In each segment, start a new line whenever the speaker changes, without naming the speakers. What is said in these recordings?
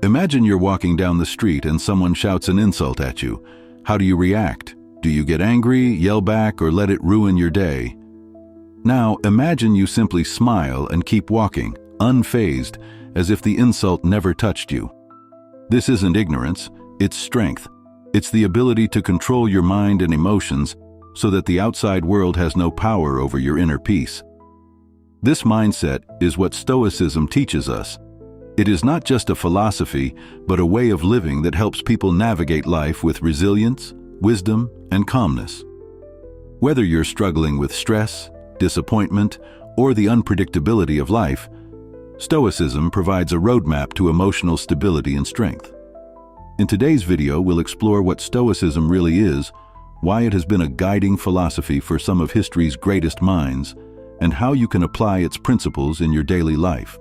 Imagine you're walking down the street and someone shouts an insult at you. How do you react? Do you get angry, yell back, or let it ruin your day? Now, imagine you simply smile and keep walking, unfazed, as if the insult never touched you. This isn't ignorance, it's strength. It's the ability to control your mind and emotions so that the outside world has no power over your inner peace. This mindset is what Stoicism teaches us. It is not just a philosophy, but a way of living that helps people navigate life with resilience, wisdom, and calmness. Whether you're struggling with stress, disappointment, or the unpredictability of life, Stoicism provides a roadmap to emotional stability and strength. In today's video, we'll explore what Stoicism really is, why it has been a guiding philosophy for some of history's greatest minds, and how you can apply its principles in your daily life.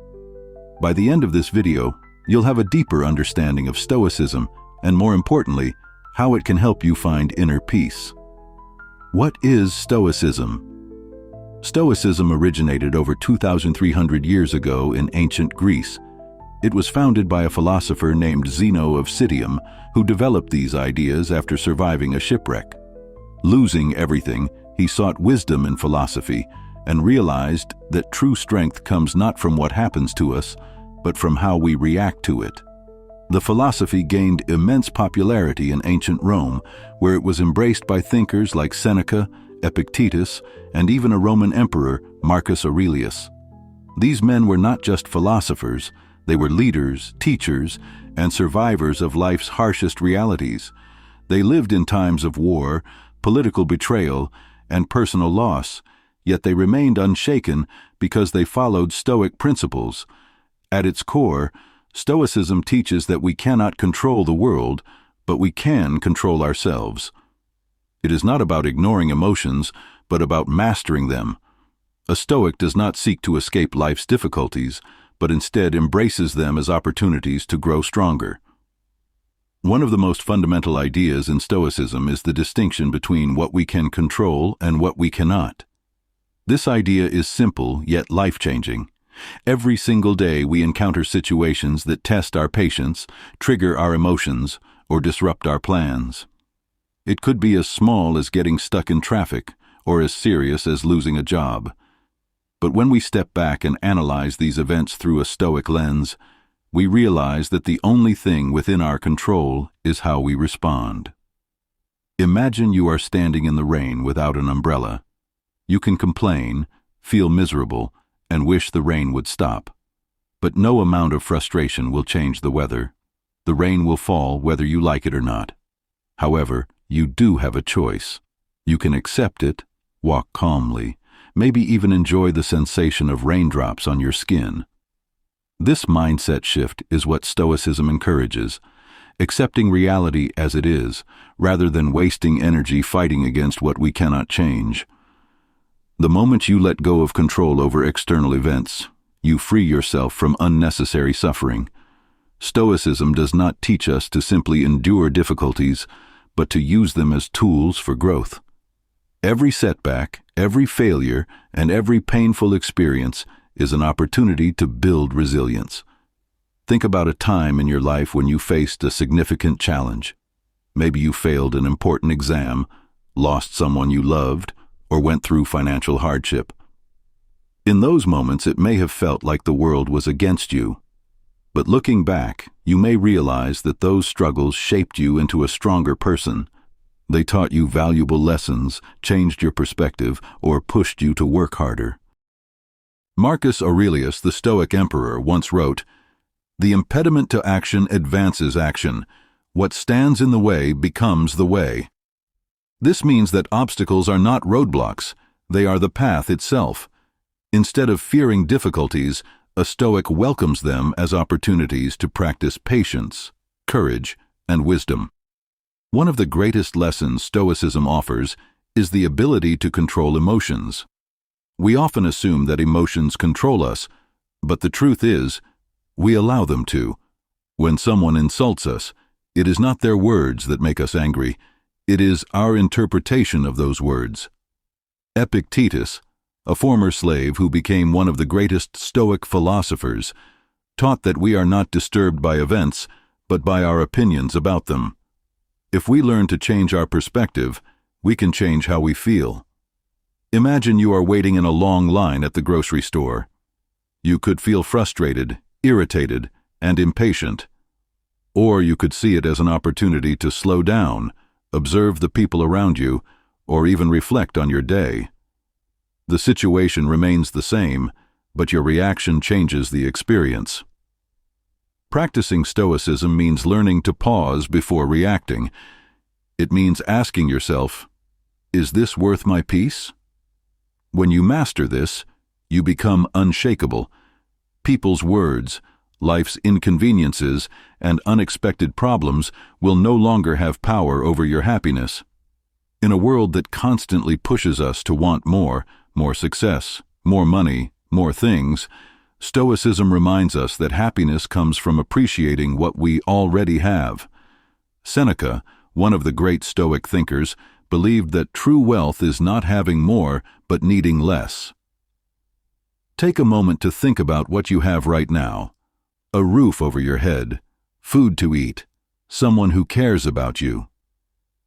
By the end of this video, you'll have a deeper understanding of Stoicism and, more importantly, how it can help you find inner peace. What is Stoicism? Stoicism originated over 2,300 years ago in ancient Greece. It was founded by a philosopher named Zeno of Citium, who developed these ideas after surviving a shipwreck. Losing everything, he sought wisdom in philosophy and realized that true strength comes not from what happens to us, but from how we react to it. The philosophy gained immense popularity in ancient Rome, where it was embraced by thinkers like Seneca, Epictetus, and even a Roman emperor, Marcus Aurelius. These men were not just philosophers, they were leaders, teachers, and survivors of life's harshest realities. They lived in times of war, political betrayal, and personal loss, yet they remained unshaken because they followed Stoic principles. At its core, Stoicism teaches that we cannot control the world, but we can control ourselves. It is not about ignoring emotions, but about mastering them. A Stoic does not seek to escape life's difficulties, but instead embraces them as opportunities to grow stronger. One of the most fundamental ideas in Stoicism is the distinction between what we can control and what we cannot. This idea is simple yet life-changing. Every single day we encounter situations that test our patience, trigger our emotions, or disrupt our plans. It could be as small as getting stuck in traffic, or as serious as losing a job. But when we step back and analyze these events through a Stoic lens, we realize that the only thing within our control is how we respond. Imagine you are standing in the rain without an umbrella. You can complain, feel miserable, and wish the rain would stop. But no amount of frustration will change the weather. The rain will fall whether you like it or not. However, you do have a choice. You can accept it, walk calmly, maybe even enjoy the sensation of raindrops on your skin. This mindset shift is what Stoicism encourages, accepting reality as it is, rather than wasting energy fighting against what we cannot change. The moment you let go of control over external events, you free yourself from unnecessary suffering. Stoicism does not teach us to simply endure difficulties, but to use them as tools for growth. Every setback, every failure, and every painful experience is an opportunity to build resilience. Think about a time in your life when you faced a significant challenge. Maybe you failed an important exam, lost someone you loved, or went through financial hardship. In those moments, it may have felt like the world was against you. But looking back, you may realize that those struggles shaped you into a stronger person. They taught you valuable lessons, changed your perspective, or pushed you to work harder. Marcus Aurelius, the Stoic emperor, once wrote, "The impediment to action advances action. What stands in the way becomes the way." This means that obstacles are not roadblocks, they are the path itself. Instead of fearing difficulties, a Stoic welcomes them as opportunities to practice patience, courage, and wisdom. One of the greatest lessons Stoicism offers is the ability to control emotions. We often assume that emotions control us, but the truth is, we allow them to. When someone insults us, it is not their words that make us angry. It is our interpretation of those words. Epictetus, a former slave who became one of the greatest Stoic philosophers, taught that we are not disturbed by events, but by our opinions about them. If we learn to change our perspective, we can change how we feel. Imagine you are waiting in a long line at the grocery store. You could feel frustrated, irritated, and impatient. Or you could see it as an opportunity to slow down, observe the people around you, or even reflect on your day. The situation remains the same, but your reaction changes the experience. Practicing Stoicism means learning to pause before reacting. It means asking yourself, is this worth my peace? When you master this, you become unshakable. People's words, life's inconveniences, and unexpected problems will no longer have power over your happiness. In a world that constantly pushes us to want more success, more money, more things, Stoicism reminds us that happiness comes from appreciating what we already have. Seneca, one of the great Stoic thinkers, believed that true wealth is not having more, but needing less. Take a moment to think about what you have right now. A roof over your head, food to eat, someone who cares about you.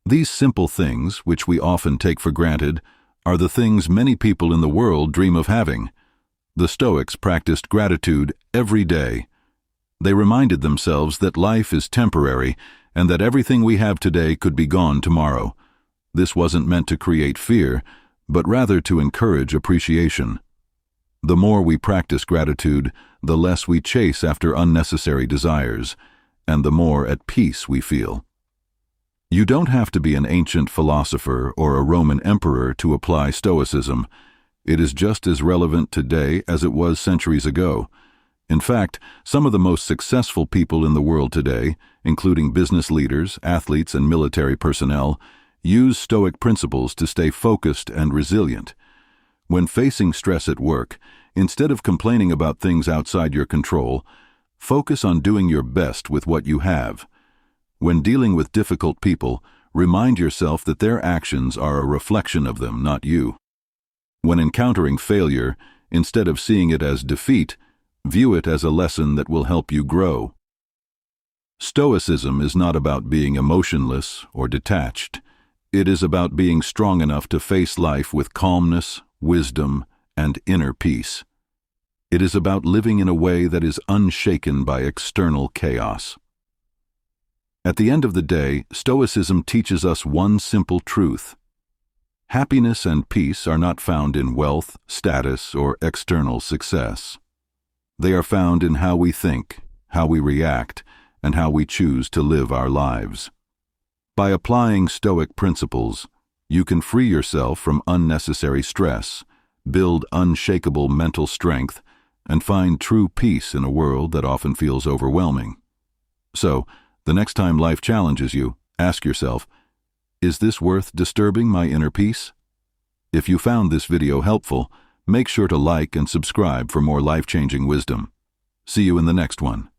These simple things, which we often take for granted, are the things many people in the world dream of having. The Stoics practiced gratitude every day. They reminded themselves that life is temporary and that everything we have today could be gone tomorrow. This wasn't meant to create fear, but rather to encourage appreciation. The more we practice gratitude, the less we chase after unnecessary desires, and the more at peace we feel. You don't have to be an ancient philosopher or a Roman emperor to apply Stoicism. It is just as relevant today as it was centuries ago. In fact, some of the most successful people in the world today, including business leaders, athletes, and military personnel, use Stoic principles to stay focused and resilient. When facing stress at work, instead of complaining about things outside your control, focus on doing your best with what you have. When dealing with difficult people, remind yourself that their actions are a reflection of them, not you. When encountering failure, instead of seeing it as defeat, view it as a lesson that will help you grow. Stoicism is not about being emotionless or detached. It is about being strong enough to face life with calmness, wisdom, and inner peace. It is about living in a way that is unshaken by external chaos. At the end of the day, Stoicism teaches us one simple truth. Happiness and peace are not found in wealth, status, or external success. They are found in how we think, how we react, and how we choose to live our lives. By applying Stoic principles, you can free yourself from unnecessary stress, build unshakable mental strength, and find true peace in a world that often feels overwhelming. So, the next time life challenges you, ask yourself, is this worth disturbing my inner peace? If you found this video helpful, make sure to like and subscribe for more life-changing wisdom. See you in the next one.